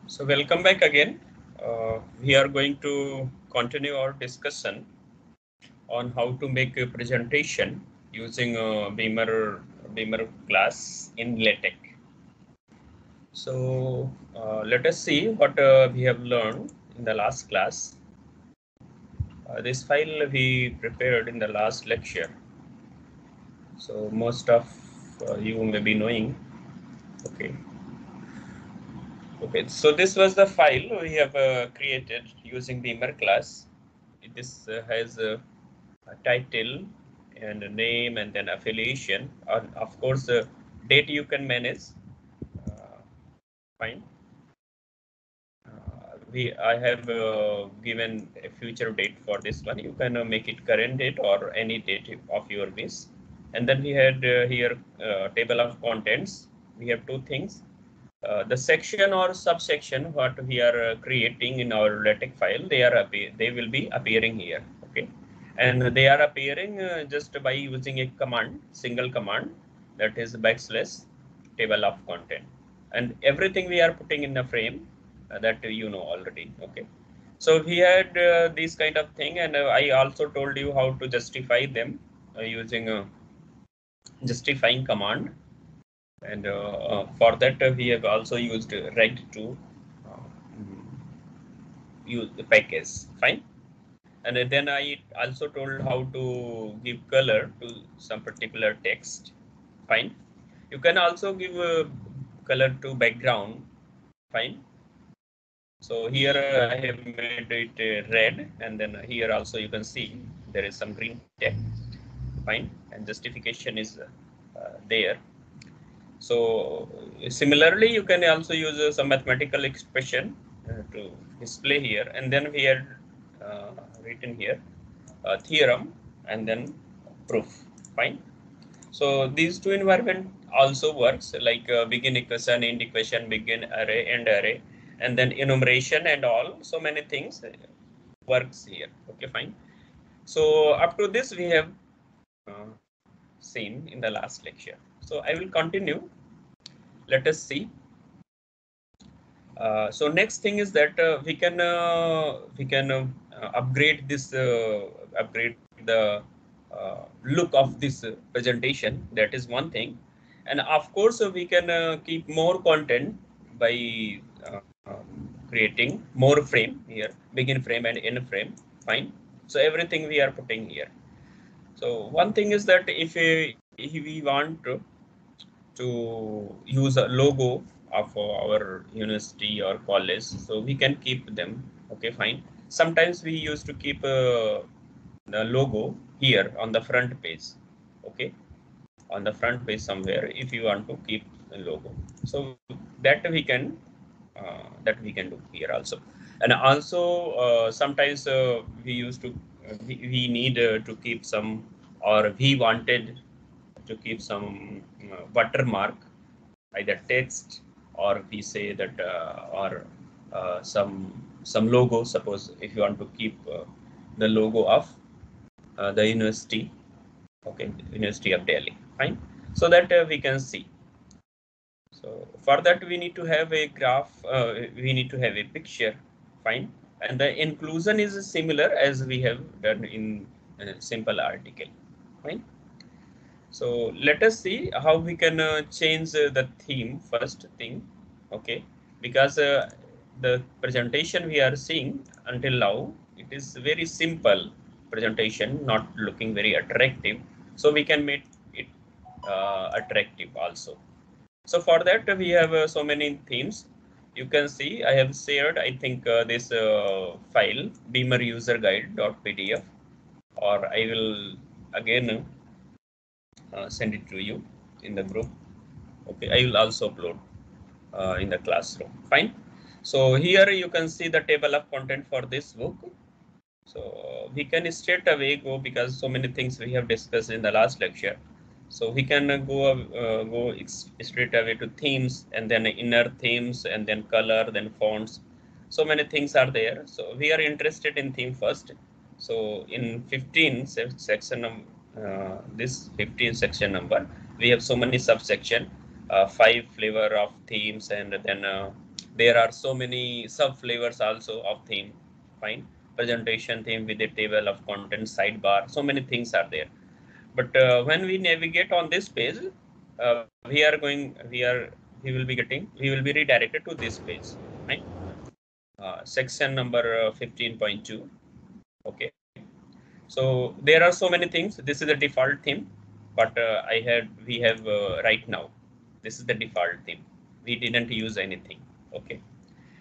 So welcome back again. We are going to continue our discussion on how to make a presentation using Beamer class in LaTeX. So let us see what we have learned in the last class. This file we prepared in the last lecture. So most of you may be knowing. Okay. Okay, so this was the file we have created using Beamer class. This has a title and a name and then affiliation. And of course, the date you can manage. Uh, Fine. I have given a future date for this one. You can make it current date or any date of your wish. And then we had here table of contents. We have two things. The section or subsection what we are creating in our LaTeX file, they will be appearing here. Okay, and they are appearing just by using a command, single command, that is backslash table of content, and everything we are putting in a frame that you know already. Okay, so we had this kind of thing, and I also told you how to justify them using a justifying command, and for that we have also used reg to use the package. Fine. And then I also told how to give color to some particular text. Fine. You can also give a color to background. Fine. So here I have made it red, and then here also you can see there is some green text. Fine. And justification is there. So similarly, you can also use some mathematical expression to display here, and then we had written here theorem and then proof. Fine. So these two environment also works like begin equation, end equation, begin array, end array, and then enumeration and all. So many things works here. Okay, fine. So up to this we have uh, seen in the last lecture. So I will continue. Let us see. So next thing is that we can upgrade this upgrade the look of this presentation. That is one thing, and of course we can keep more content by creating more frame here, begin frame and end frame. Fine. So everything we are putting here. So one thing is that if we want to use a logo of our university or college, so we can keep them. Okay, fine. Sometimes we used to keep the logo here on the front page. Okay, on the front page somewhere if you want to keep the logo, so that we can do here also. And also sometimes we used to we need to keep some, or we wanted to keep some watermark, either text, or we say that or some logo. Suppose if you want to keep the logo of the university, okay, University of Delhi. Fine. So that we can see. So for that we need to have a graph. We need to have a picture. Fine. And the inclusion is similar as we have done in simple article. Fine. So let us see how we can change the theme first thing. Okay, because the presentation we are seeing until now, it is very simple presentation, not looking very attractive. So we can make it attractive also. So for that we have so many themes. You can see I have shared, I think, this file Beamer user guide.pdf, or I will again send it to you in the group. Okay, I will also upload in the classroom. Fine. So here you can see the table of content for this book. So we can straight away go, because so many things we have discussed in the last lecture. So we can go straight away to themes, and then inner themes, and then color, then fonts. So many things are there. So we are interested in theme first. So in 15 section this 15 section number, we have so many subsection, 5 flavor of themes, and then There are so many sub flavors also of theme. Fine. Presentation theme with a table of contents, sidebar. So many things are there. But when we navigate on this page, we will be getting, we will be redirected to this page, right? Section number 15.2. Okay. So there are so many things. This is the default theme, but we have right now. This is the default theme. We didn't use anything. Okay.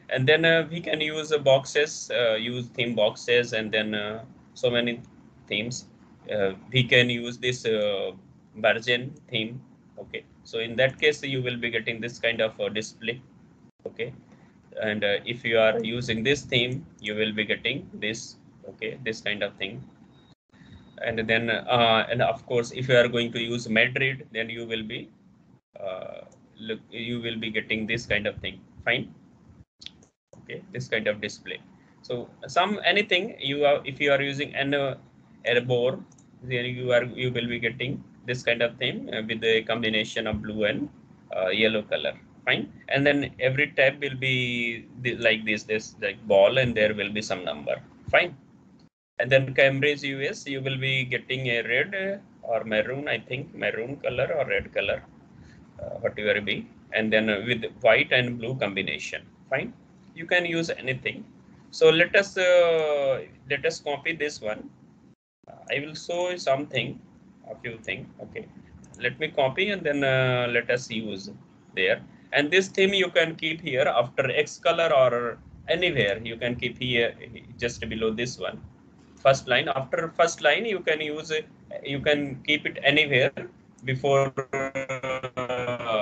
And then we can use boxes, use theme boxes, and then so many themes. We can use this Bargen theme. Okay. So in that case, you will be getting this kind of display. Okay. And if you are using this theme, you will be getting this. Okay. This kind of thing. And then and of course, if you are going to use Madrid, then you will be you will be getting this kind of thing. Fine. Okay, this kind of display. So anything you are, if you are using an airborne, then you will be getting this kind of thing with a combination of blue and yellow color. Fine. And then every tab will be like this like ball, and there will be some number. Fine. And then Cambridge US, you will be getting a red or maroon, I think maroon color or red color, whatever be, and then with white and blue combination. Fine. You can use anything. So let us copy this one. I will show something, a few things. Okay. Let me copy, and then let us use there. And this theme you can keep here after X color or anywhere. You can keep here just below this one. First line. After first line, you can use it. You can keep it anywhere before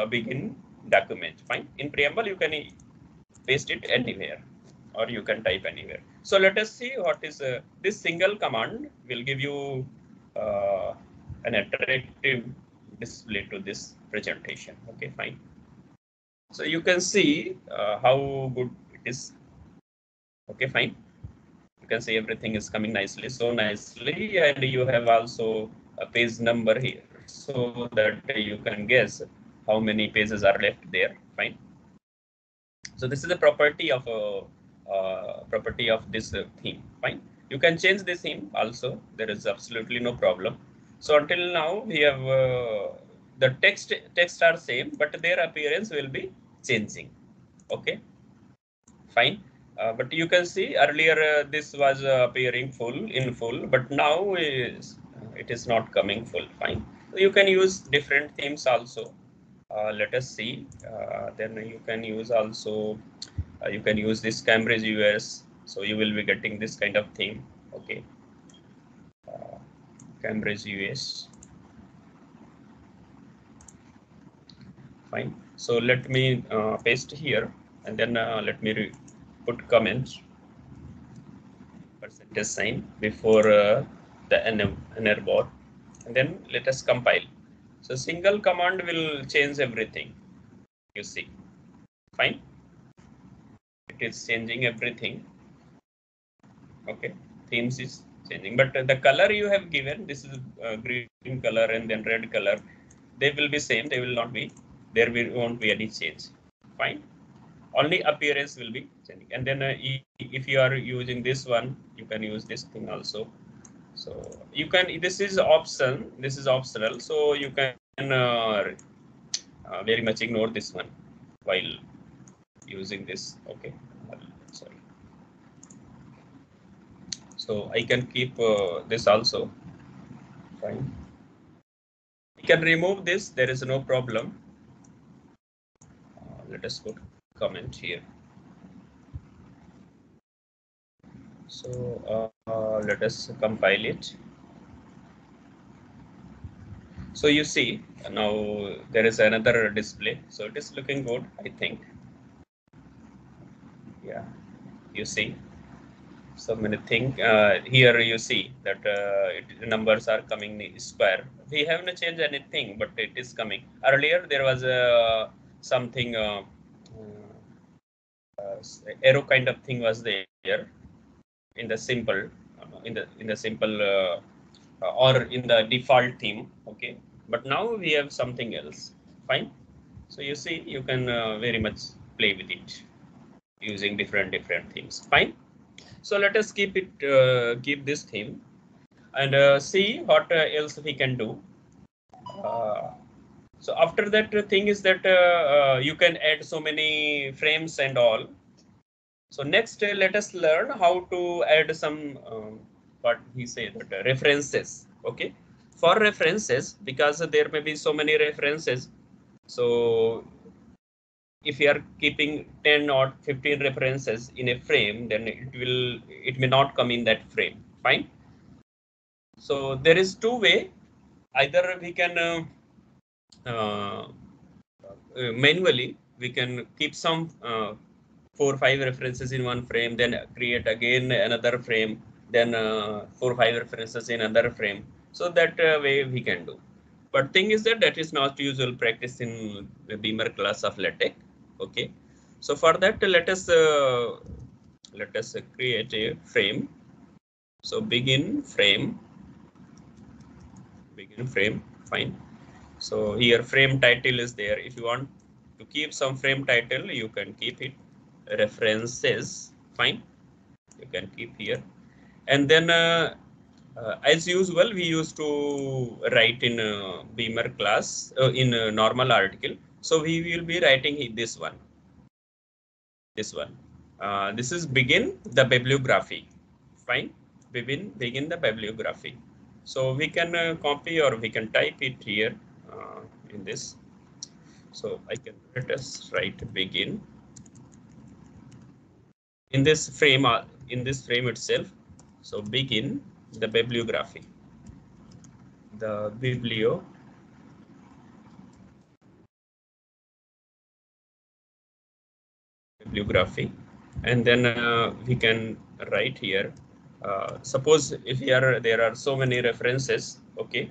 begin document. Fine. In preamble, you can paste it anywhere, or you can type anywhere. So let us see what is this single command will give you an attractive display to this presentation. Okay, fine. So you can see how good it is. Okay, fine. You can see everything is coming nicely, so nicely, and you have also a page number here, so that you can guess how many pages are left there. Fine. So this is a property of this theme. Fine. You can change the theme also. There is absolutely no problem. So until now we have the text are same, but their appearance will be changing. Okay. Fine. But you can see earlier this was appearing in full, but now it is not coming full. Fine. So you can use different themes also. Let us see. Then you can use also. You can use this Cambridge US. So you will be getting this kind of theme. Okay. Cambridge US. Fine. So let me paste here, and then let me put comments. Percentage sign before the NR bar, and then let us compile. So single command will change everything. You see, fine. It is changing everything. Okay, themes is changing, but the color you have given, this is green color and then red color. They will be same. They will not be. There won't be any change. Fine. Only appearance will be changing. And then if you are using this one, you can use this thing also. So you can, this is option, this is optional. So you can very much ignore this one while using this. Okay. Sorry. So I can keep this also. Fine. You can remove this. There is no problem. Let us put comment here. So let us compile it. So you see now there is another display. So it is looking good, I think. Yeah, you see. So many things here. You see that numbers are coming square. We haven't changed anything, but it is coming. Earlier there was something arrow kind of thing was there in the simple in the simple or in the default theme. Okay, but now we have something else. Fine. So you see, you can very much play with it. using different themes. Fine. So let us keep this theme and see what else we can do. So after that, the thing is that you can add so many frames and all. So next, let us learn how to add some what he said, references. Okay, for references, because there may be so many references. So if you are keeping 10 or 15 references in a frame, then it may not come in that frame. Fine. So there is two way. Either we can uh, manually we can keep some 4 or 5 references in one frame, then create again another frame, then 4 or 5 references in another frame. So that way we can do. But thing is that is not usual practice in the Beamer class of LaTeX. Okay. So for that, let us create a frame. So begin frame. Fine. So here frame title is there. If you want to keep some frame title, you can keep it. References, fine. You can keep here. And then as usual, we used to write in Beamer class in a normal article. So we will be writing this one. This is begin the bibliography. Fine. Begin the bibliography. So we can copy or we can type it here in this. So I can let us write begin in this frame itself. So begin the bibliography. The bibliography, and then we can write here. Suppose if there are so many references, okay,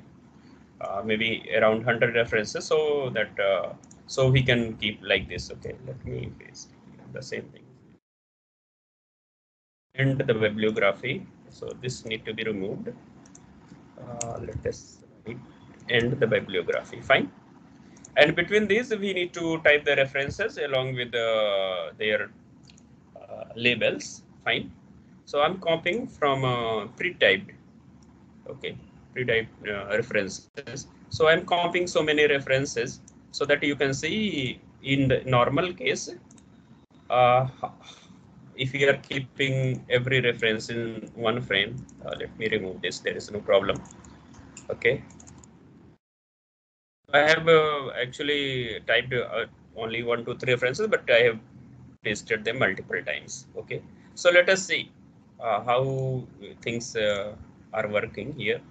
maybe around 100 references, so that so we can keep like this. Okay, let me paste the same thing. And the bibliography. So this need to be removed. Let us end the bibliography. Fine. And between these, we need to type the references along with their labels. Fine. So I'm copying from pre-typed. Okay, pre-typed references. So I'm copying so many references so that you can see in the normal case, uh, if you are keeping every reference in one frame, let me remove this. There is no problem. Okay. I have actually typed only 1, 2, 3 references, but I have pasted them multiple times. Okay, so let us see how things are working here,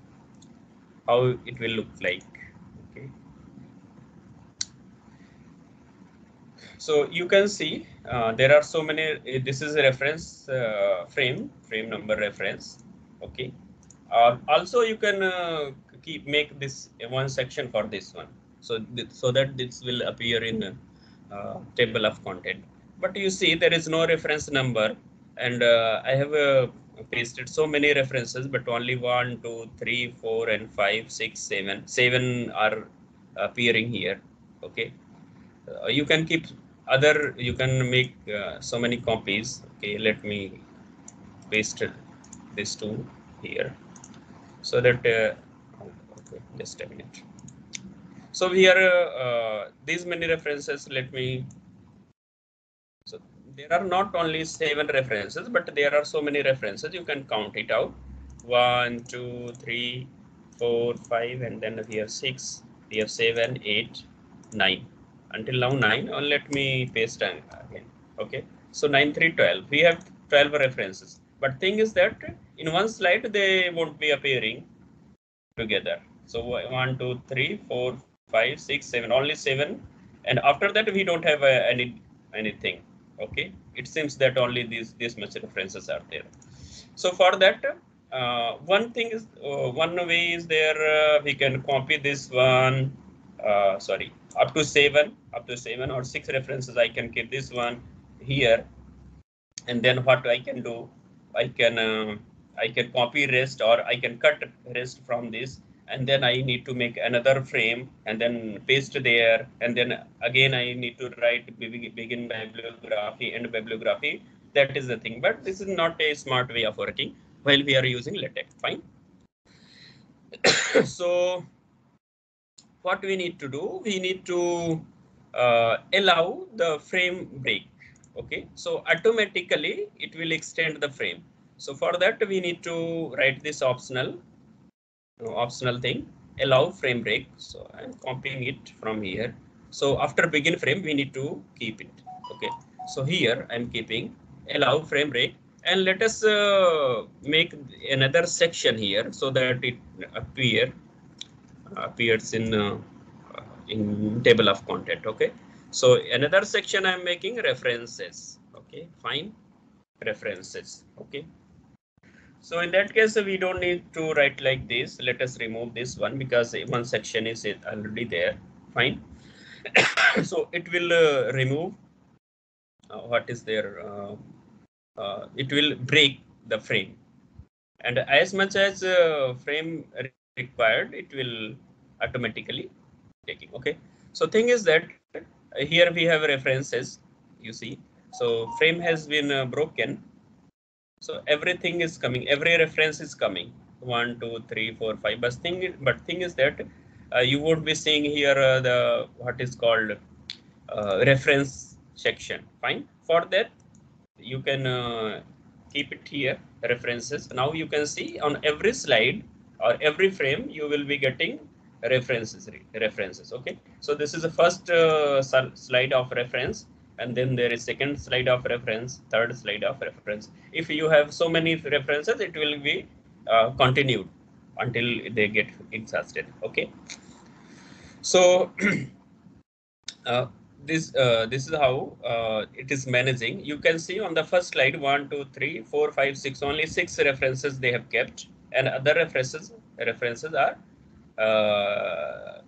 how it will look like. Okay, so you can see there are so many. This is a reference frame number reference. Okay, also you can make this one section for this one, so that this will appear in table of content. But you see there is no reference number, and I have pasted so many references, but only 1, 2, 3, 4, and 5, 6, 7. 7 are appearing here. Okay, you can keep other. You can make so many copies. Okay, let me paste this two here so that okay, just a minute. So here these many references, let me, so there are not only 7 references, but there are so many references. You can count it out. 1, 2, 3, 4, 5, and then we have 6, we have 7, 8, 9. Until now 9. Let me paste again. Okay. So 9, 3, 12. We have 12 references. But thing is that in one slide they won't be appearing together. So 1, 2, 3, 4, 5, 6, 7. Only 7. And after that we don't have anything. Okay. It seems that only these much references are there. So for that, one way is there. We can copy this one. Sorry, up to 7 or 6 references. I can keep this one here, and then what I can do, I can copy rest, or I can cut rest from this, and then I need to make another frame and then paste there, and then again I need to write begin bibliography, end bibliography. That is the thing, but this is not a smart way of working while we are using LaTeX. Fine. So what we need to do, we need to allow the frame break. Okay, so automatically it will extend the frame. So for that we need to write this optional thing, allow frame break. So I'm copying it from here. So after begin frame we need to keep it. Okay, so here I'm keeping allow frame break, and let us make another section here so that it appears in table of content. Okay, so another section I'm making references. Okay, fine, references. Okay, so in that case we don't need to write like this. Let us remove this one because one section is already there. Fine. So it will remove what is there. It will break the frame, and as much as frame required, it will automatically taking. Okay, so thing is that here we have references, you see. So frame has been broken, so everything is coming, every reference is coming, 1 2 3 4 5. But thing is that you would be seeing here the what is called reference section. Fine, for that you can keep it here, references. Now you can see on every slide or every frame you will be getting references. Okay, so this is the first slide of reference, and then there is second slide of reference, third slide of reference. If you have so many references, it will be continued until they get exhausted. Okay, so this is how it is managing. You can see on the first slide 1 2 3 4 5 6, only 6 references they have kept, and other references are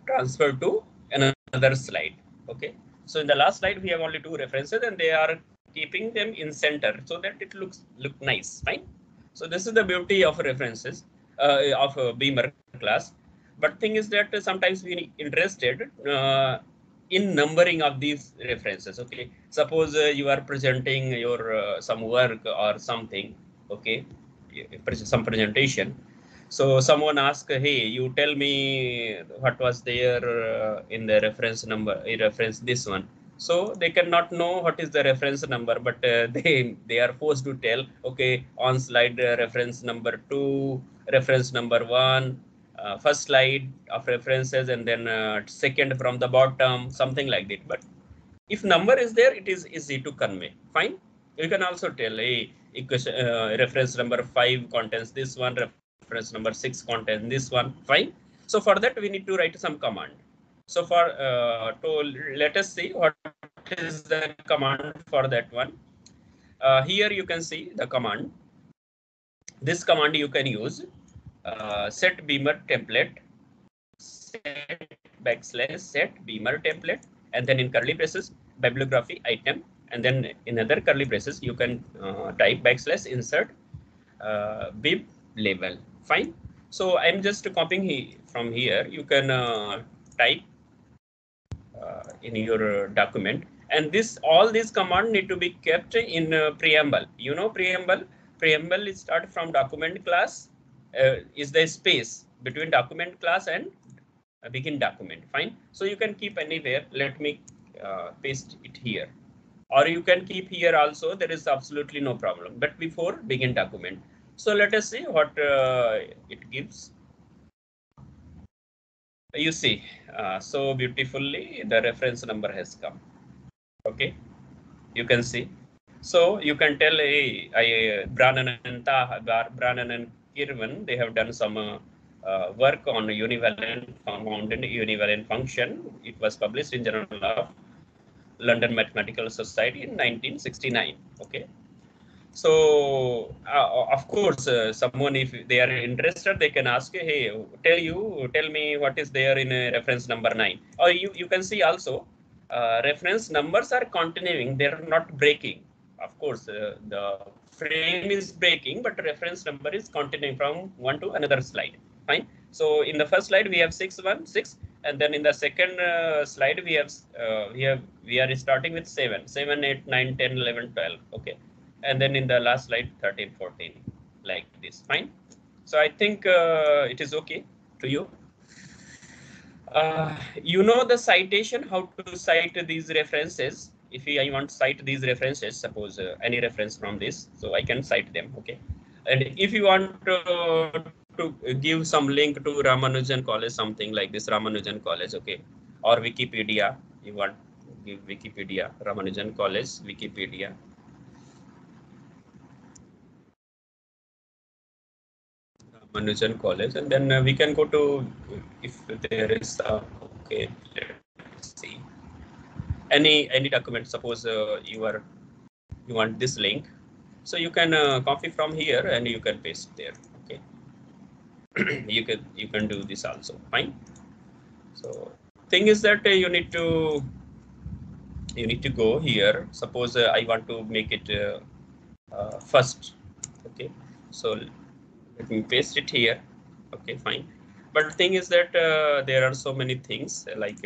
transferred to another slide. Okay, so in the last slide we have only 2 references, and they are keeping them in center so that it look nice. Fine. So this is the beauty of references of Beamer class. But thing is that sometimes we interested in numbering of these references. Okay, suppose you are presenting your some work or something. Okay, some presentation. So someone asked, hey, you tell me what was there in the reference number, reference this one. So they cannot know what is the reference number, but they are forced to tell, okay, on slide reference number 2, reference number 1, first slide of references, and then second from the bottom, something like that. But if number is there, it is easy to convey. Fine. You can also tell, hey, reference number 5 contains this one, reference number 6 contains this one. Fine. So for that, we need to write some command. So for let us see what is the command for that one. Here you can see the command. This command you can use set beamer template, set beamer template, and then in curly braces bibliography item, and then in other curly braces you can type \insert bib label. Fine. So I'm just copying from here. You can type in your document, and all these commands need to be kept in preamble. You know, preamble is start from document class, is the space between document class and begin document. Fine. So you can keep anywhere. Let me paste it here, or you can keep here also. There is absolutely no problem, but before begin document. So let us see what it gives. You see, so beautifully the reference number has come. Okay, you can see. So you can tell, hey, Brannan and Kirwan, they have done some work on univalent function. It was published in Journal of London Mathematical Society in 1969. Okay. So of course, someone, if they are interested, they can ask, hey, tell me what is there in reference number 9. Or you can see also reference numbers are continuing, they are not breaking. Of course, the frame is breaking, but reference number is continuing from one to another slide. Fine. So in the first slide we have 6, 1, 6, and then in the second slide we are starting with 7, 7, 8, 9, 10, 11, 12. Okay, and then in the last slide 13, 14, like this. Fine. So I think it is okay to you. You know the citation, how to cite these references. If I want to cite these references, suppose any reference from this, so I can cite them. Okay, and if you want to give some link to Ramanujan College, something like this, Ramanujan College, okay, or Wikipedia, you want to give Wikipedia, Ramanujan College, Wikipedia. Ramanujan College, and then we can go to, if there is okay, let's see. Any document, suppose you want this link, so you can copy from here and you can paste there. Okay, you can do this also. Fine. So thing is that you need to go here. Suppose I want to make it first. Okay, so let me paste it here. Okay, fine. But the thing is that there are so many things like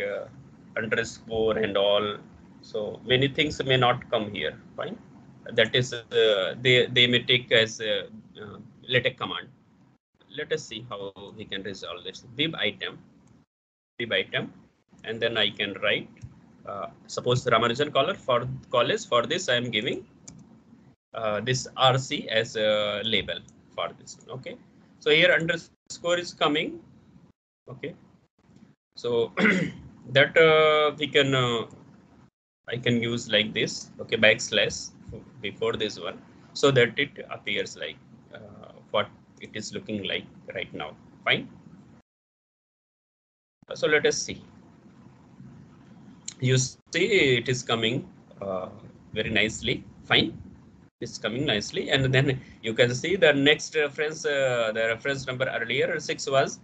underscore and all. So many things may not come here. Fine. That is, they may take as LaTeX command. Let us see how we can resolve this. Bib item, and then I can write. Suppose Ramanujan college for this I am giving this RC as a label for this. Okay, so here underscore is coming. Okay, so that we can I can use like this. Okay, backslash before this one, so that it appears like what it is looking like right now. Fine. So let us see. You see it is coming very nicely. Fine. It's coming nicely, and then you can see the next reference, the reference number earlier 6 was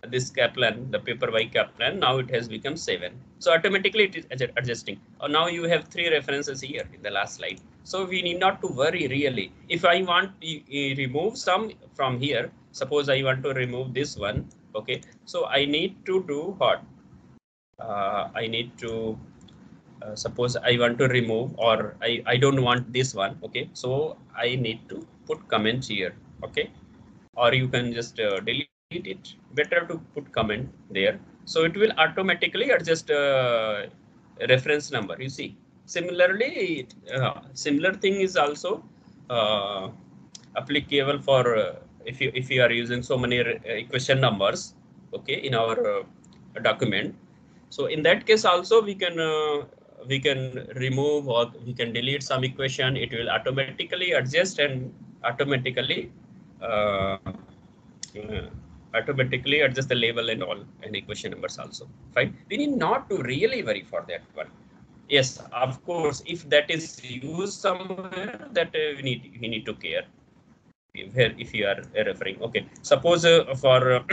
this Kaplan, the paper by Kaplan. Now it has become 7. So automatically it is adjusting. Now you have 3 references here in the last slide. So we need not to worry really. If I want to remove some from here, suppose I want to remove this one. Okay, so I need to do what? I need to suppose I want to remove, or I don't want this one. Okay, so I need to put comment here. Okay, or you can just delete it. Better to put comment there, so it will automatically adjust reference number. You see, similarly similar thing is also uh, applicable for if you are using so many equation numbers, okay, in our document. So in that case also we can remove or we can delete some equation. It will automatically adjust and automatically uh, uh, automatically adjust the label and all, and equation numbers also. Fine. We need not to really worry for that one. Yes, of course, if that is used somewhere, that we need to care. If you are referring, okay. Suppose for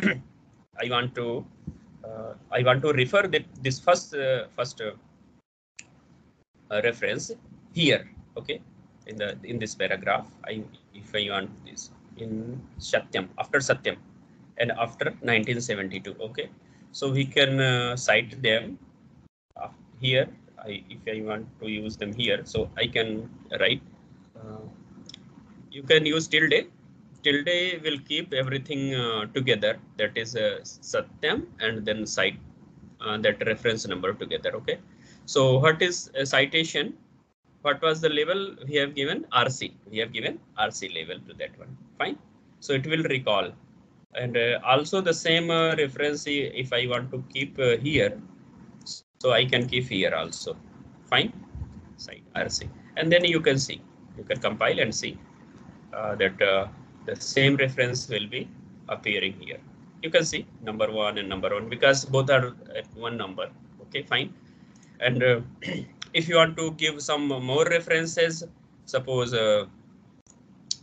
I want to refer that this first reference here. Okay, in this paragraph, if I want this in Satyam, after Satyam and after 1972. Okay, so we can cite them here. If I want to use them here, so I can write. Uh, you can use tilde. Tilde will keep everything together. That is Satyam and then cite that reference number together. Okay. So what is a citation? What was the label we have given? RC. We have given RC label to that one. Fine. So it will recall. And also the same reference if I want to keep here, so I can keep here also. Fine. Site RC. And then you can see, you can compile and see that the same reference will be appearing here. You can see number 1 and number 1 because both are at one number. Okay, fine. And if you want to give some more references, suppose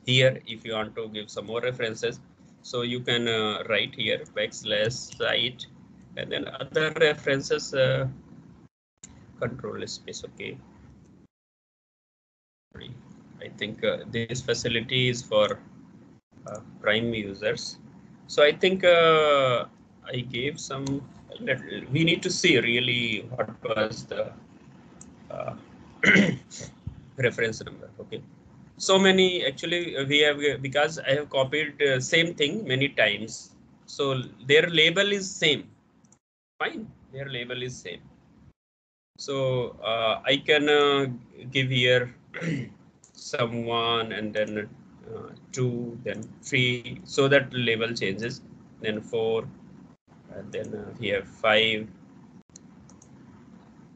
here, if you want to give some more references, so you can write here backslash cite and then other references, control space. Okay, I think this facility is for prime users. So I think I gave some. We need to see really what was the uh, reference number. Okay. So many actually we have because I have copied same thing many times. So their label is same. Fine. Their label is same. So I can give here someone and then two, then three, so that label changes. Then four, and then we have five,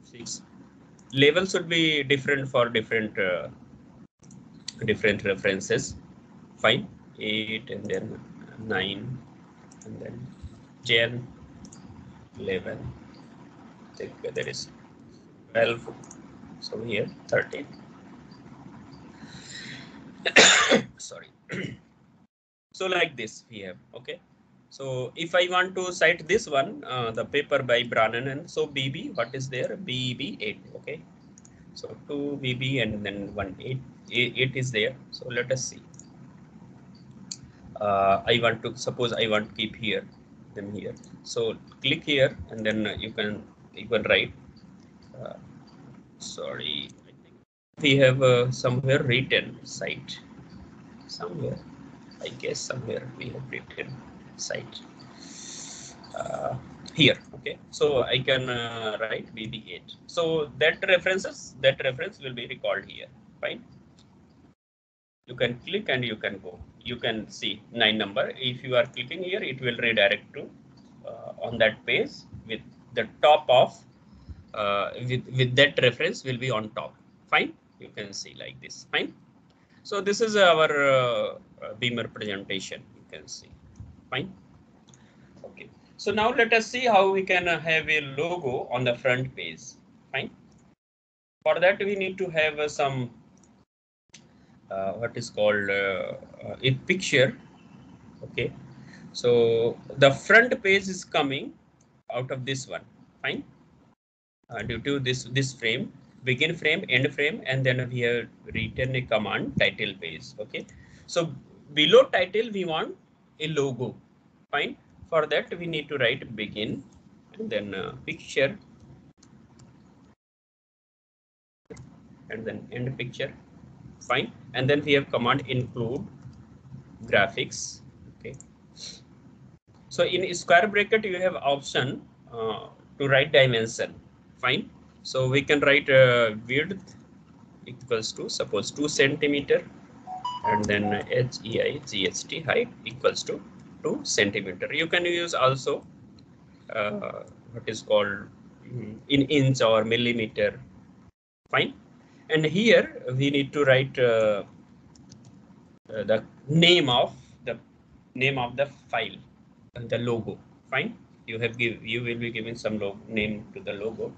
six. Label should be different for different references. Fine. 8 and then 9 and then 10, 11. I think there is 12. So here 13. Sorry. So like this we have. Okay. So if I want to cite this one, the paper by Brannan, and so BB, what is there? BB8. Okay. So 2 BB and then 1 8. 8 is there. So let us see. I want to suppose I want to keep here, them here. So click here and then you can write. Uh, sorry, I think we have somewhere written site. Somewhere, I guess somewhere we have written site. Here, okay. So I can write BB8. So that reference will be recalled here. Fine. You can click and you can go. You can see 9 number. If you are clicking here, it will redirect to on that page with the top of with that reference will be on top. Fine. You can see like this. Fine. So this is our Beamer presentation. You can see. Fine. Okay. So now let us see how we can have a logo on the front page. Fine. For that we need to have some what is called a picture. Okay. So the front page is coming out of this one. Fine. Due to this frame, begin frame, end frame, and then we have written a command title page. Okay. So below title we want a logo. Fine. For that we need to write begin and then picture and then end picture. Fine. And then we have command include graphics. Okay. So in square bracket, you have option to write dimension. Fine. So we can write width equals to suppose 2 centimeter and then HEIGHT height equals to 2 centimeter. You can use also what is called in inch or millimeter. Fine. And here we need to write the name of the file, the logo. Fine. You will be giving some name to the logo.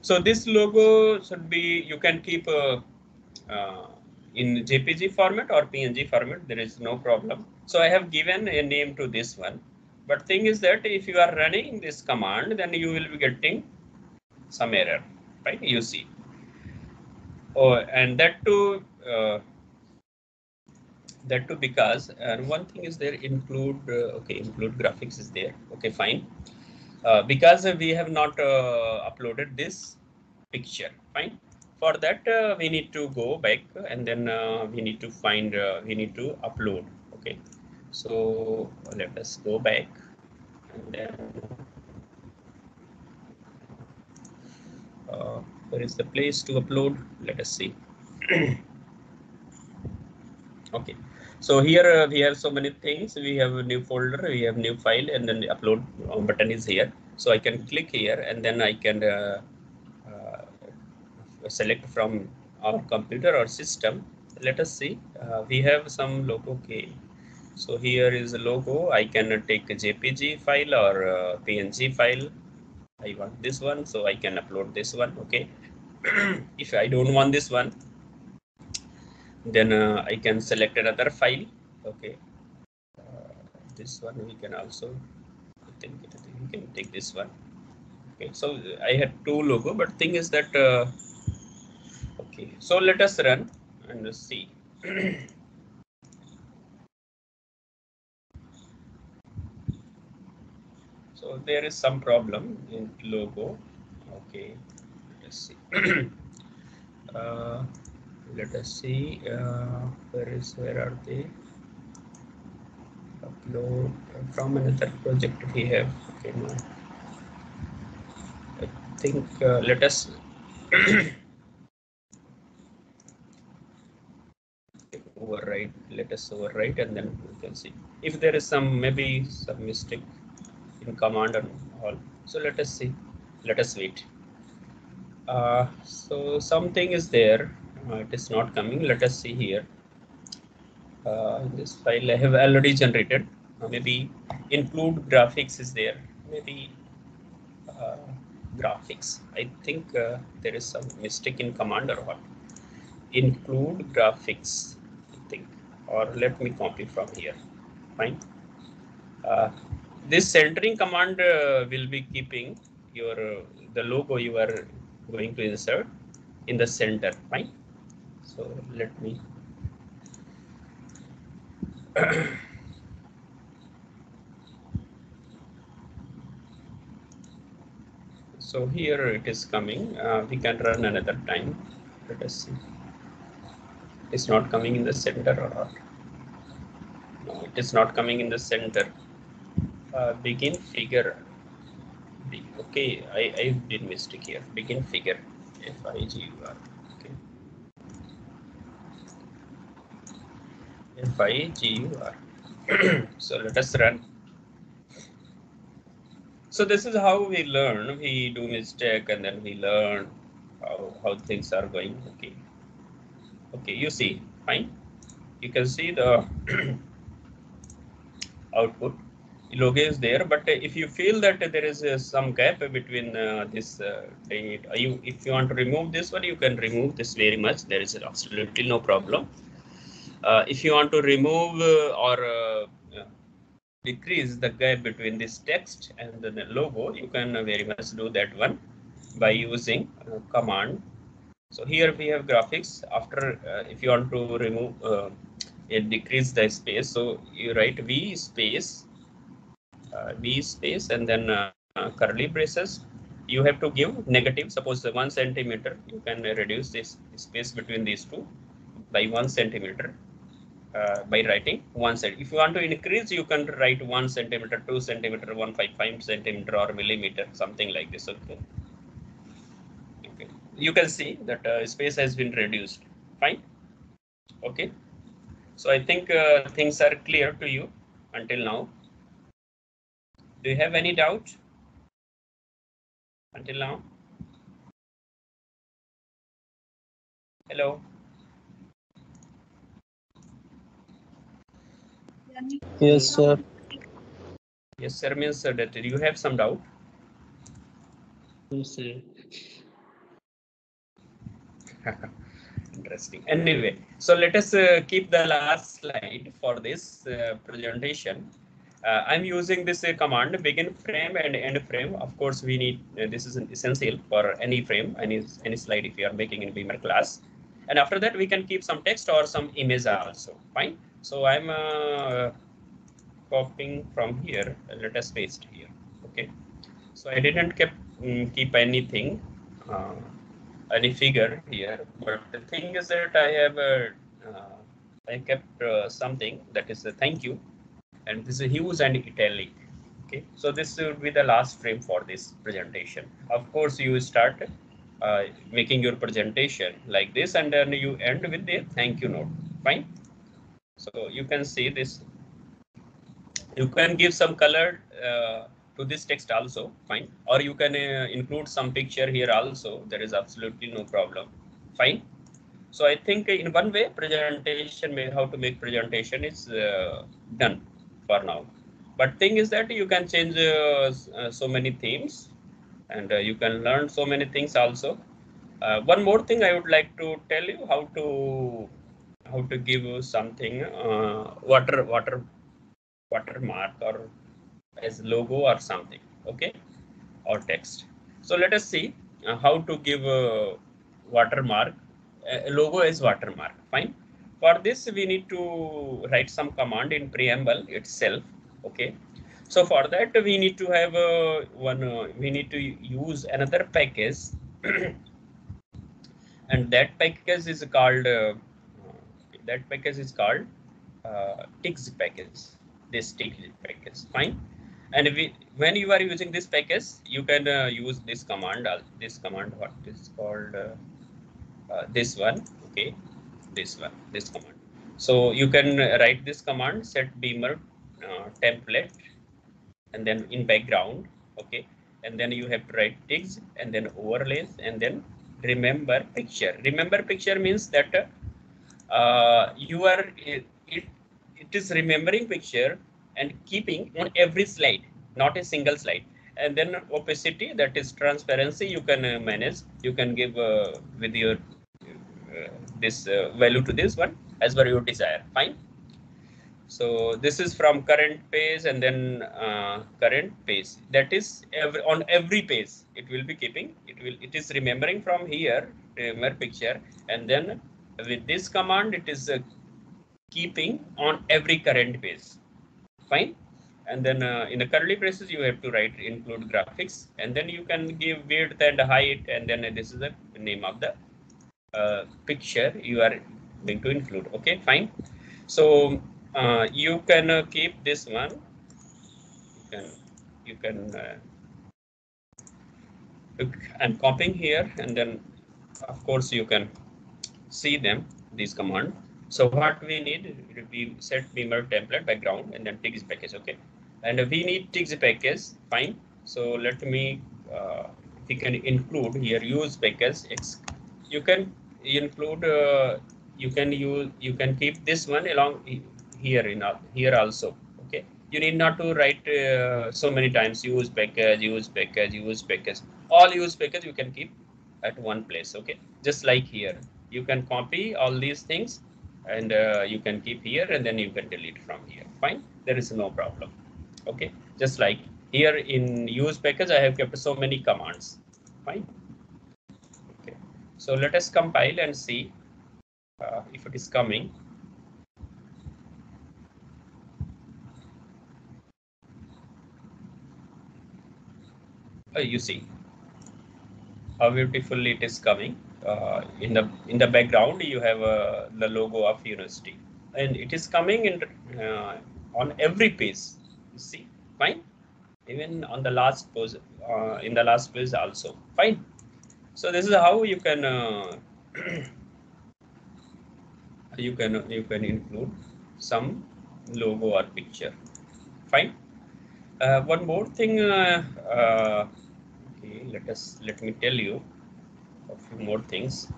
So this logo should be, you can keep in JPG format or PNG format. There is no problem. So I have given a name to this one. But thing is that if you are running this command, then you will be getting some error, right? You see. Oh, and that too because one thing is there, include okay, include graphics is there. Okay, fine. Because we have not uploaded this picture. Fine. For that we need to go back and then we need to find we need to upload. Okay. So let us go back and then where is the place to upload? Let us see. Okay. So here we have so many things. We have a new folder, we have new file, and then the upload button is here. So I can click here and then I can select from our computer or system. Let us see. We have some logo. Okay. So here is a logo. I can take a JPG file or a PNG file. I want this one, so I can upload this one. Okay. If I don't want this one, then I can select another file. Okay. This one we can also think we can take this one. Okay. So I had two logo, but thing is that okay. So let us run and see. So there is some problem in logo. Okay, let's see. Let us see. Where are they? Upload from another project we have. Okay, no. I think let us overwrite. Let us overwrite, and then we can see if there is some maybe some mistake in command and all. So let us see. Let us wait. So something is there. It is not coming. Let us see here. This file I have already generated. Maybe include graphics is there. Maybe graphics. I think there is some mistake in command or what. Include graphics, I think. Or let me copy from here. Fine. This centering command will be keeping your the logo you are going to insert in the center. Fine. So let me. So here it is coming. We can run another time. Let us see. It's not coming in the center or not. No, it is not coming in the center. Begin figure. Okay, I did mistake here. Begin figure. FIGUR. Okay. FIGUR. So let us run. So this is how we learn. We do mistake and then we learn how things are going. Okay. Okay, you see, fine. You can see the output. Logo is there, but if you feel that there is some gap between this date, if you want to remove this one, you can remove this very much. There is absolutely no problem. If you want to remove or decrease the gap between this text and the logo, you can very much do that one by using command. So here we have graphics. After if you want to remove decrease the space, so you write V space and then curly braces. You have to give negative. Suppose 1 centimeter, you can reduce this space between these two by 1 centimeter by writing 1 centimeter. If you want to increase, you can write 1 centimeter, 2 centimeter, 155 centimeter or millimeter, something like this. Okay. Okay. You can see that space has been reduced. Fine. Okay. So I think things are clear to you until now. Do you have any doubt until now? Hello. Yes, sir. Yes, sir. Means that you have some doubt. Yes, sir. Interesting. Anyway, so let us keep the last slide for this presentation. I'm using this command begin frame and end frame. Of course, we need this is essential for any frame, any slide if you are making in Beamer class. And after that, we can keep some text or some image also. Fine. So I'm copying from here. Let us paste here. Okay. So I didn't keep anything. Any figure here, but the thing is that I kept something that is a thank you, and this is huge and italic. Okay, so this would be the last frame for this presentation. Of course, you start making your presentation like this, and then you end with the thank you note. Fine. So you can see this. You can give some color to this text also, fine, or you can include some picture here also. There is absolutely no problem. Fine. So I think in one way presentation, how to make presentation is done for now. But thing is that you can change so many themes, and you can learn so many things also. One more thing I would like to tell you how to give something watermark or as logo or something, okay, or text. So let us see how to give a watermark, a logo as watermark. Fine. For this, we need to write some command in preamble itself. Okay. So for that we need to have we need to use another package and that package is called TIGS package. This TIGS package, fine. And when you are using this package, you can use this command. What is called this one? Okay, this command. So you can write this command: set beamer template, and then in background, okay, and then you have to write TIGS and then overlays and then remember picture. Remember picture means that you are it is remembering picture and keeping on every slide, not a single slide. And then opacity, that is transparency, you can manage. You can give with your this value to this one as per your desire. Fine. So this is from current page and then current page. That is on every page it will be keeping. It is remembering from here, remember picture, and then with this command it is keeping on every current page. Fine. And then in the curly braces you have to write include graphics, and then you can give width and height, and then this is the name of the picture you are going to include. Okay, fine. So you can keep this one. You can I'm copying here, and then of course you can see them, these command. So what we need, we set beamer template background and then TIGS package. Okay, and we need TIGS package. Fine. So let me we can include here use package. You can include you can keep this one along here here also. Okay, you need not to write so many times use package, use package, use package. All use package you can keep at one place. Okay, just like here you can copy all these things and you can keep here, and then you can delete from here. Fine, there is no problem. Okay, just like here in use package I have kept so many commands. Fine. Okay, so let us compile and see if it is coming. You see how beautifully it is coming. In the background you have the logo of university, and it is coming in on every page. You see, fine. Even on the last page, in the last page also, fine. So this is how you can you can include some logo or picture. Fine. One more thing. Okay, let me tell you a few more things.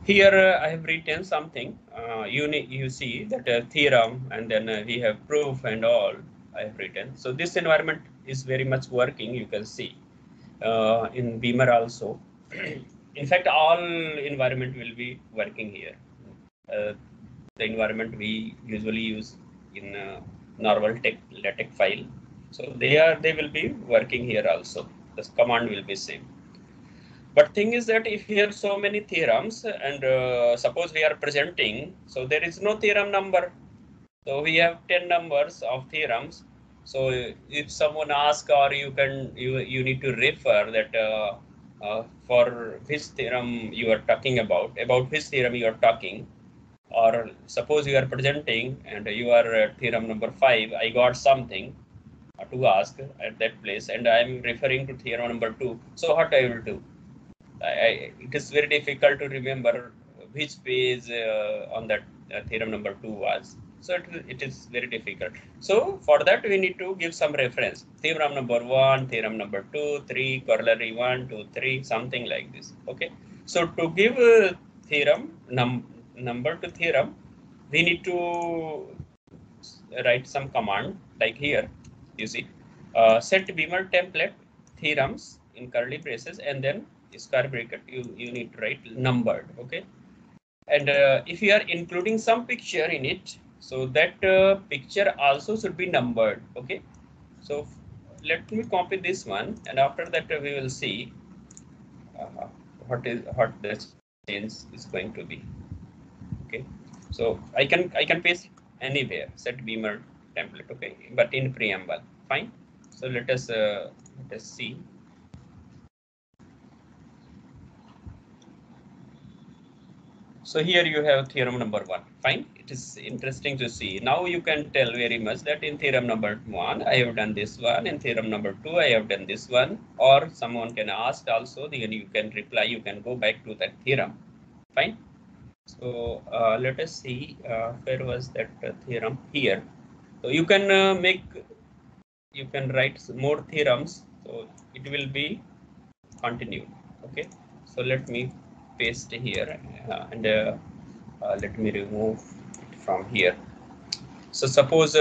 Here I have written something. You see that theorem, and then we have proof and all I have written. So this environment is very much working. You can see in Beamer also. In fact, all environment will be working here. The environment we usually use in normal LaTeX file. So they will be working here also. This command will be same. But thing is that if here so many theorems and suppose we are presenting, so there is no theorem number. So we have 10 numbers of theorems. So if someone asks, or you need to refer that for which theorem you are talking about which theorem you are talking, or suppose you are presenting and you are theorem number 5, I got something to ask at that place, and I am referring to theorem number 2. So what I will do? It is very difficult to remember which page on that theorem number 2 was. So it is very difficult. So for that we need to give some reference. Theorem number 1, theorem number 2, 3, corollary 1, 2, 3, something like this. Okay. So to give theorem number to theorem, we need to write some command like here. You see, set beamer template theorems in curly braces, and then square bracket you need to write numbered. Okay, and if you are including some picture in it, so that picture also should be numbered. Okay, so let me copy this one, and after that we will see what the change is going to be. Okay, so I can paste anywhere, set beamer template, okay, but in preamble. Fine. So let us see. So here you have theorem number 1. Fine. It is interesting to see. Now you can tell very much that in theorem number 1, I have done this one. In theorem number 2, I have done this one. Or someone can ask also, then you can reply, you can go back to that theorem. Fine. So let us see, where was that theorem? Here. So you can you can write more theorems. So it will be continued. Okay. So let me paste here and let me remove it from here. So suppose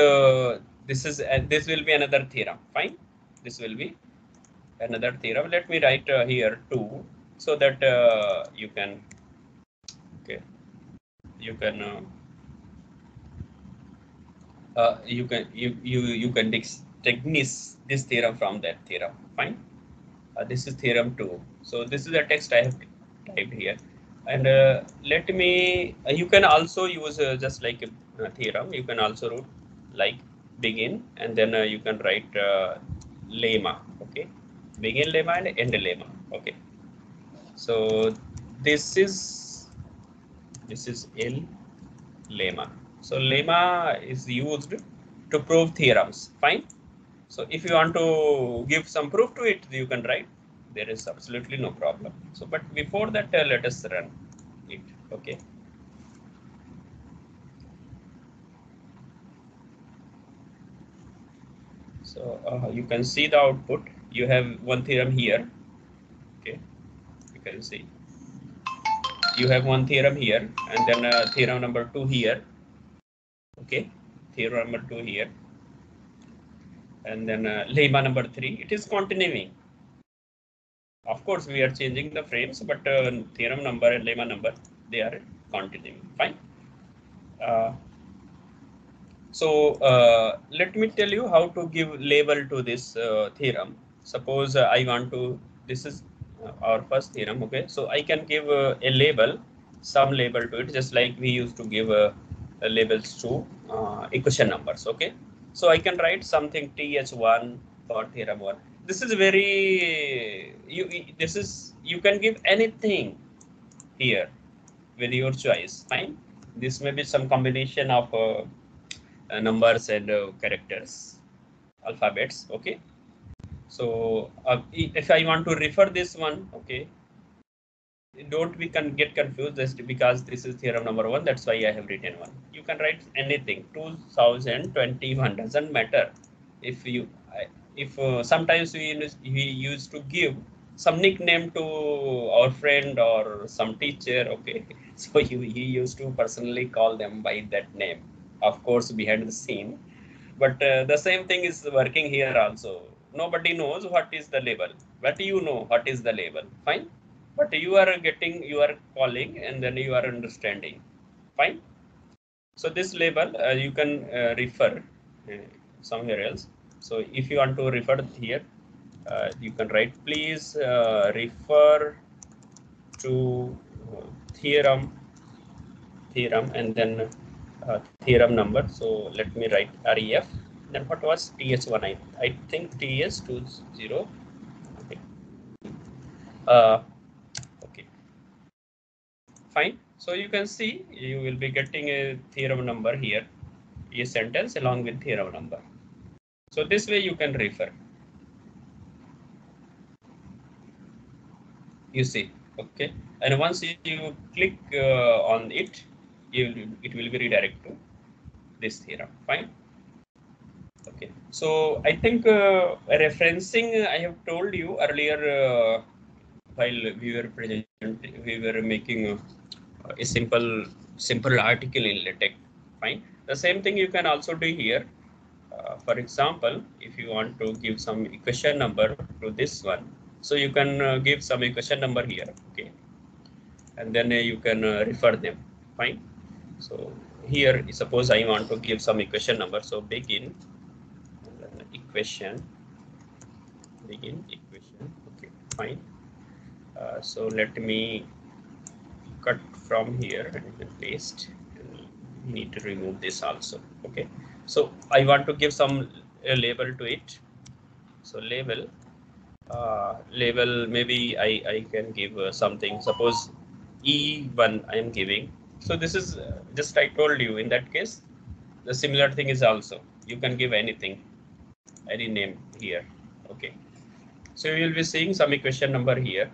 this will be another theorem. Fine. This will be another theorem. Let me write here 2 so that you can, okay, you can you can take this theorem from that theorem. Fine. This is theorem 2. So this is the text I have typed here. And let me, you can also use just like a theorem. You can also write like begin, and then you can write lemma. Okay. Begin lemma and end lemma. Okay. So this is L lemma. So lemma is used to prove theorems. Fine. So if you want to give some proof to it, you can write. There is absolutely no problem. So, but before that, let us run it. Okay. So you can see the output. You have one theorem here. Okay. You can see. You have one theorem here, and then theorem number 2 here. Okay. Theorem number 2 here. And then lemma number 3. It is continuing. Of course, we are changing the frames, but theorem number and lemma number, they are continuing. Fine. So let me tell you how to give label to this theorem. Suppose I want to, this is our first theorem, okay? So I can give a label, some label to it, just like we used to give labels to equation numbers, okay? So I can write something TH1 for theorem 1. This is very, you can give anything here with your choice, fine? This may be some combination of numbers and characters, alphabets. Okay. So if I want to refer this one, okay, don't we can get confused just because this is theorem number 1. That's why I have written 1. You can write anything. 2021 doesn't matter. If you, if sometimes we used to give some nickname to our friend or some teacher. Okay, so he used to personally call them by that name. Of course, behind the scene. But the same thing is working here also. Nobody knows what is the label, but you know what is the label. Fine. But you are getting, you are calling, and then you are understanding. Fine. So this label you can refer somewhere else. So if you want to refer here, you can write, please refer to theorem, and then theorem number. So let me write ref. Then what was TH1? I think TS20. Okay. Okay. Fine. So you can see you will be getting a theorem number here, a sentence along with theorem number. So this way you can refer. You see, okay. And once you click on it, it will be redirected to this theorem. Fine. Okay. So I think referencing, I have told you earlier while we were making a simple article in LaTeX. Fine. The same thing you can also do here. For example, if you want to give some equation number to this one, so you can give some equation number here, okay, and then you can refer them. Fine. So here, suppose I want to give some equation number, so begin equation, okay, fine. So let me cut from here and paste. We need to remove this also, okay. So I want to give some label to it. So label, maybe I can give something. Suppose E1 I am giving. So this is just I told you in that case, the similar thing is also, you can give anything, any name here. Okay. So you will be seeing some equation number here.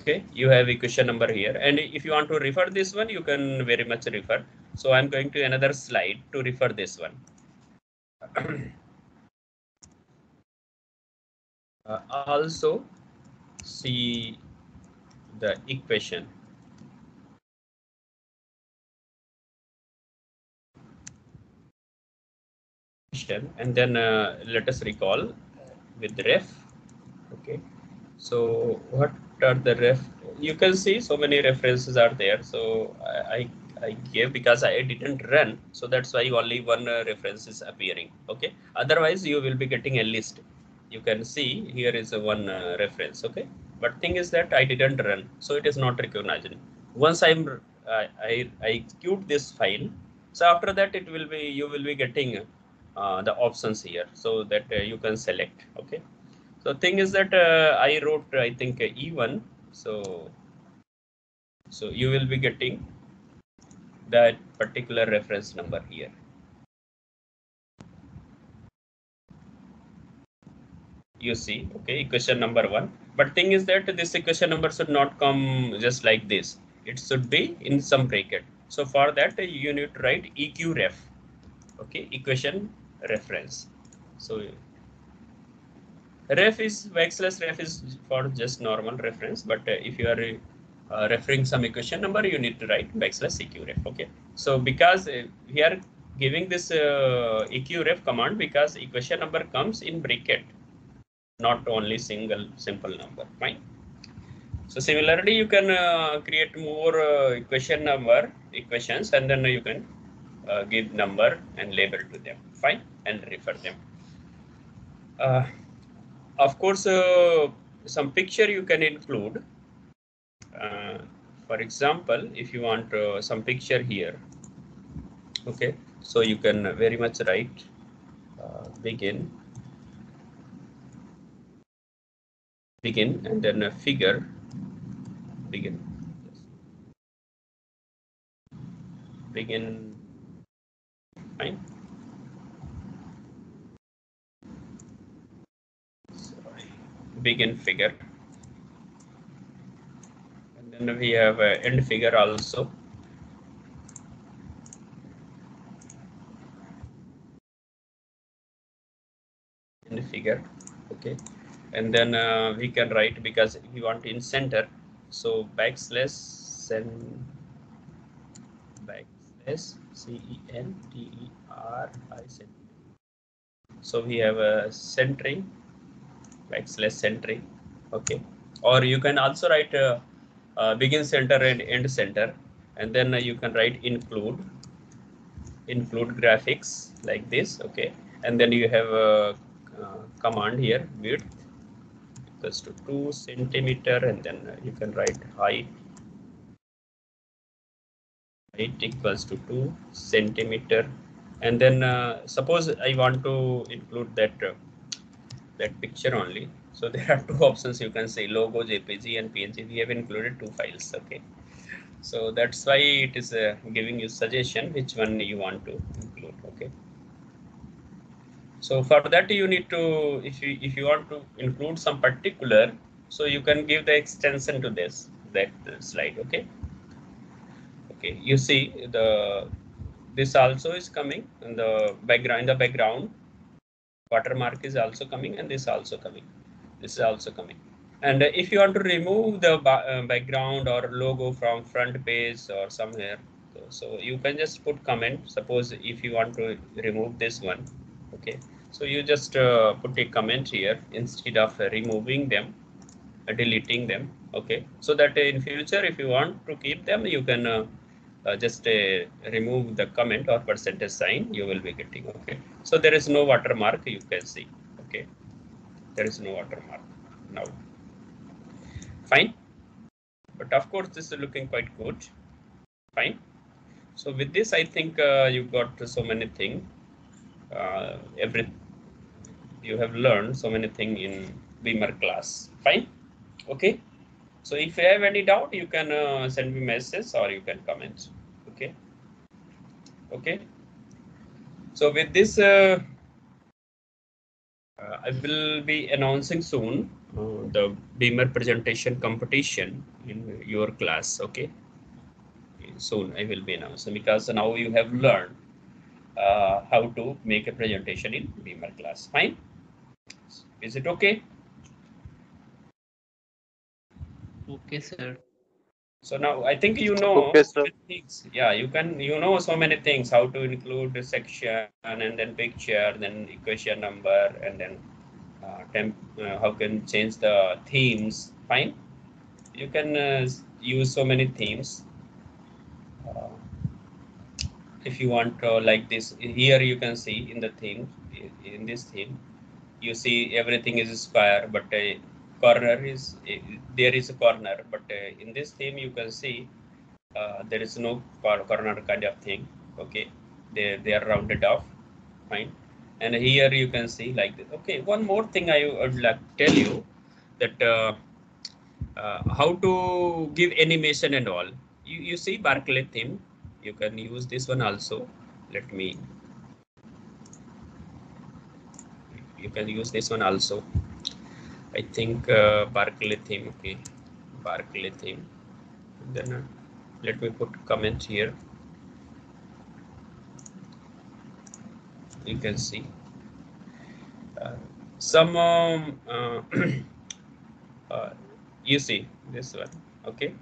Okay, you have equation number here, and if you want to refer this one, you can very much refer. So I'm going to another slide to refer this one. Also see the equation. And then let us recall with ref. Okay, so what are the ref? You can see so many references are there. So I gave because I didn't run, so that's why only one reference is appearing. Okay, otherwise you will be getting a list. You can see here is a one reference. Okay, but thing is that I didn't run, so it is not recognized. Once I execute this file, so after that it will be, you will be getting the options here, so that you can select. Okay, so thing is that I wrote, I think E1. So you will be getting that particular reference number here. You see, okay, equation number 1. But thing is that this equation number should not come just like this. It should be in some bracket. So for that you need to write EQ ref. Okay, equation reference. So ref is ref is for just normal reference, but if you are referring some equation number, you need to write \eq ref. Okay, so because we are giving this eq ref command because equation number comes in bracket, not only simple number. Fine. So similarly, you can create more equations, and then you can give number and label to them. Fine, and refer them. Of course, some picture you can include. For example, if you want some picture here, okay, so you can very much write begin, and then a figure, begin, begin, fine. Sorry. Begin figure, and then we have end figure also. End figure, okay, and then we can write, because we want in center, so backslash center. So we have a centering, centering, okay. Or you can also write begin center and end center, and then you can write include graphics like this, okay. And then you have a command here, width equals to 2 centimeter, and then you can write height equals to 2 centimeter, and then suppose I want to include that picture only. So there are two options, you can say logo, JPG and PNG. We have included two files, okay. So that's why it is giving you suggestion which one you want to include, okay. So for that you need to, if you want to include some particular, so you can give the extension to that slide, okay. Okay, you see this also is coming in the background watermark is also coming, and this also coming, this is also coming. And if you want to remove the background or logo from front page or somewhere, so you can just put comment. Suppose if you want to remove this one, okay, so you just put a comment here instead of removing them, deleting them, okay, so that in future if you want to keep them, you can just remove the comment or percentage sign, you will be getting, okay. So there is no watermark, you can see, okay, there is no watermark now. Fine, but of course this is looking quite good. Fine. So with this, I think you got so many things. You have learned so many things in Beamer class. Fine. Okay. So if you have any doubt, you can send me message or you can comment. Okay. Okay. So with this, I will be announcing soon the Beamer presentation competition in your class. Okay. Soon I will be announcing because now you have learned how to make a presentation in Beamer class. Fine. Is it okay? Okay, sir. So now I think you know Okay, so sir. many things. Yeah, you know so many things, how to include the section and then picture, then equation number, and then how can change the themes. Fine. You can use so many themes. Uh, if you want like this, here you can see in the theme, in this theme, you see everything is square, but corner is there is a corner, but in this theme you can see there is no corner kind of thing. Okay, they are rounded off. Fine. And here you can see like this. Okay, one more thing I would like to tell you, that how to give animation and all. You see Barclay theme, you can use this one also. Let me, you can use this one also. I think Barclay theme. Okay, Barclay theme. Then let me put comment here. You can see some you see this one. Okay,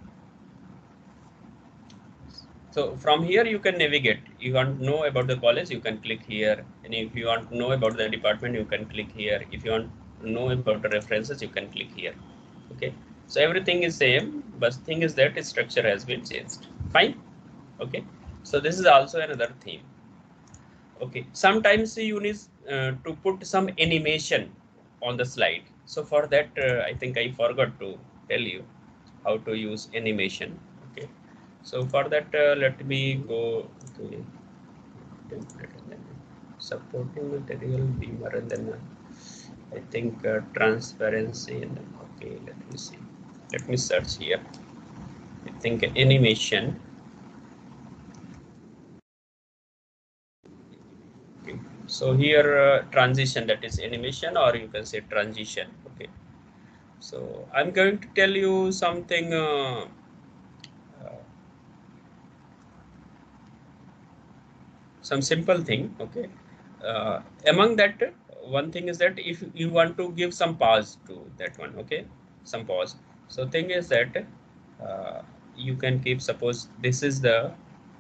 so from here you can navigate. You want to know about the college, you can click here, and if you want to know about the department, you can click here. If you want to know about the references, you can click here. Okay, so everything is same, but thing is that its structure has been changed. Fine. Okay, so this is also another theme. Okay, sometimes you need to put some animation on the slide. So for that, I think I forgot to tell you how to use animation. Okay, so for that, let me go to template and then supporting material Beamer, and then I think transparency, and then okay, let me see. Let me search here. I think animation. Okay. So here transition, that is animation, or you can say transition. Okay. So I'm going to tell you something. Some simple thing. Okay. Among that, one thing is that if you want to give some pause to that one. Okay, some pause. So thing is that you can keep, suppose this is the,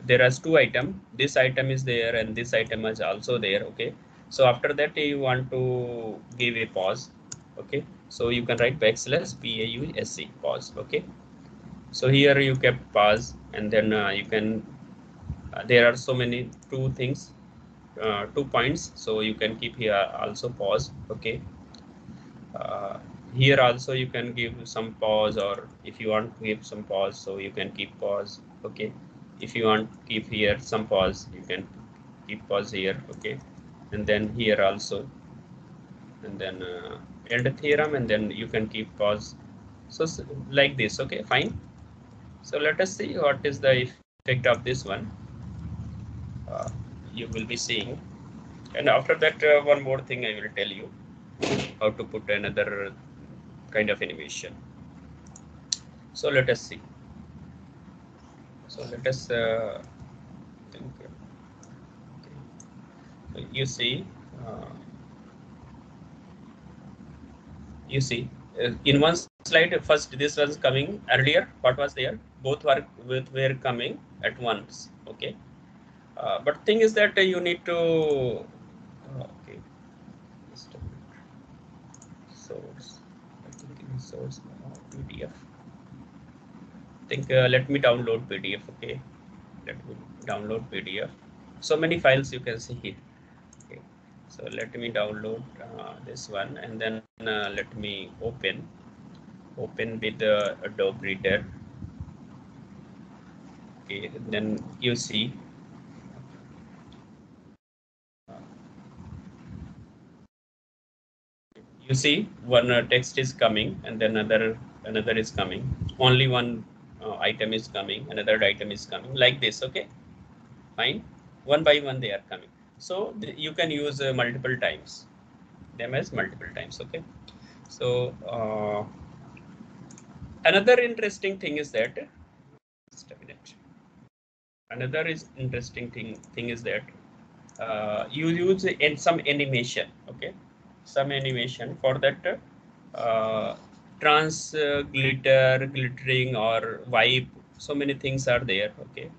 there are two item, this item is there and this item is also there. Okay, so after that you want to give a pause. Okay, so you can write \PAUSE pause. Okay, so here you kept pause, and then you can there are so many two things, 2 points, so you can keep here also pause. Okay, uh, here also you can give some pause, or if you want to give some pause, so you can keep pause. Okay, if you want to keep here some pause, you can keep pause here. Okay, and then here also, and then end theorem, and then you can keep pause. So like this. Okay, fine. So let us see what is the effect of this one. uh, you will be seeing. And after that, one more thing I will tell you, how to put another kind of animation. So let us see. So let us think. Okay. You see, uh, you see, in one slide, first this was coming earlier. What was there? Both were coming at once. Okay, but thing is that you need to. Okay, just a minute. Source. I think in source PDF. Think let me download PDF. Okay, let me download PDF. So many files you can see here. Okay, so let me download this one, and then let me open with the Adobe Reader. Okay, then you see You see one text is coming and then another is coming. Only one item is coming, another item is coming, like this. Okay, fine. One by one they are coming. So you can use multiple times, them as multiple times. Okay. So another interesting thing is that, just a minute. Another is interesting thing is that you use in some animation. Okay, some animation for that trans glitter, glittering, or vibe. So many things are there. Okay,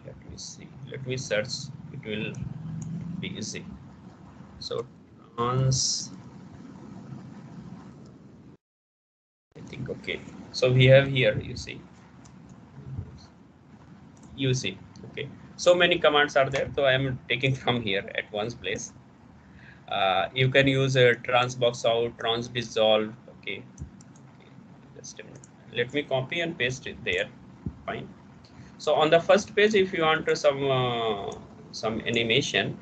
let me see. Let me search. It will be easy. So trans, I think. Okay. So we have here. You see. Okay. So many commands are there. So I am taking from here at one's place. You can use a trans box out, trans dissolve. Okay. Just a minute. Let me copy and paste it there. Fine. So on the first page, if you want some animation,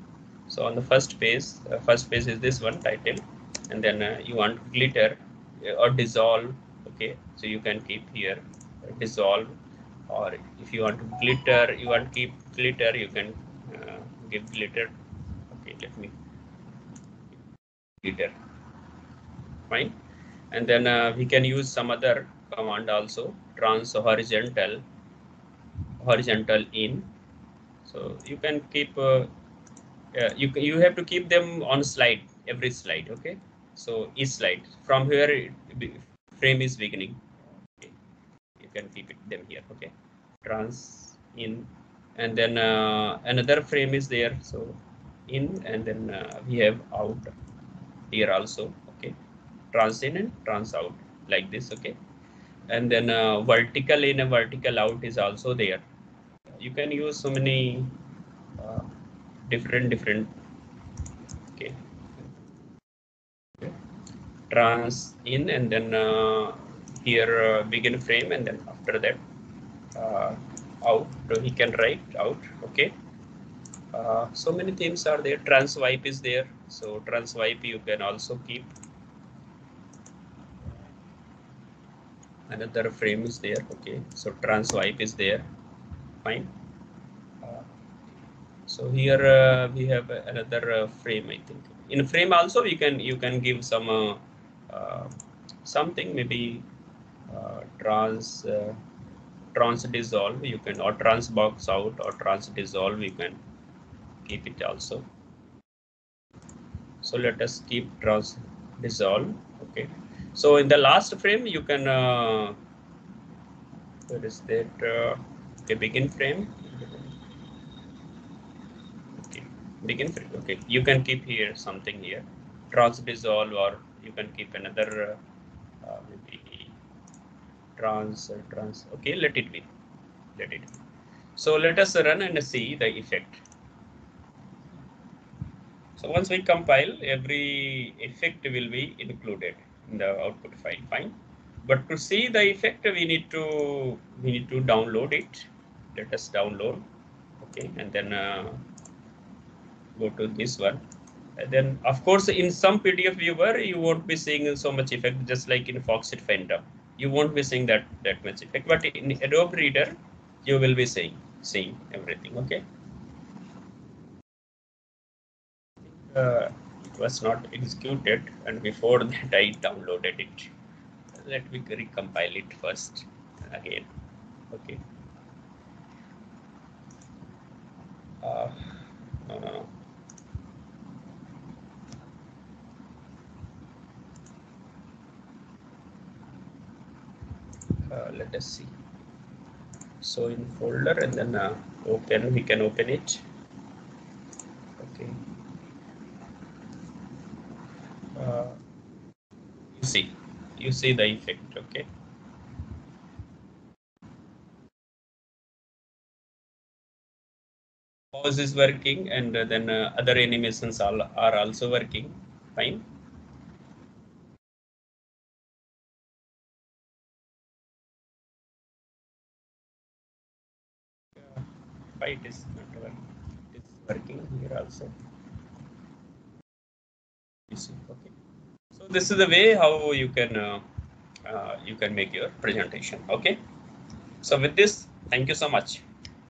so on the first page is this one title, and then you want glitter or dissolve. Okay, so you can keep here dissolve, or if you want glitter, you want keep glitter, you can give glitter. Okay, let me glitter. Fine, and then we can use some other command also, trans horizontal in. So you can keep you have to keep them on slide, every slide. Okay, so each slide from where frame is beginning. Okay, you can keep them here. Okay, trans in, and then another frame is there. So in, and then we have out here also. Okay, trans in and trans out, like this. Okay, and then vertical in and vertical out is also there. You can use so many uh, different. Okay, trans in, and then here begin frame, and then after that uh, out, he can write out. Okay, so many themes are there. Trans wipe is there, so trans wipe you can also keep. Another frame is there. Okay, so trans wipe is there. Fine. uh, so here we have another frame. I think in frame also you can give some uh, something, maybe trans dissolve you can, or trans box out, or trans dissolve you can keep it also. So let us keep trans dissolve. Okay, so in the last frame you can where is that okay, begin frame. Okay, begin frame. Okay, you can keep here something here, trans dissolve, or you can keep another maybe trans. Okay, let it be. So let us run and see the effect. So once we compile, every effect will be included in the output file. Fine. But to see the effect, we need to download it. Let us download. Okay, and then go to this one. And then of course in some PDF viewer you won't be seeing so much effect, just like in Foxit Phantom. You won't be seeing that much effect. But in Adobe Reader, you will be seeing everything. Okay. It was not executed, and before that I downloaded it. Let me recompile it first again. Okay. Uh, no. Let us see. So in folder, and then open. We can open it. Okay. Uh, you see, the effect. Okay. Pause is working, and then other animations are also working. Fine. Why it is not working? It is working here also. You see. Okay. So this is the way how you can make your presentation. Okay. So with this, thank you so much.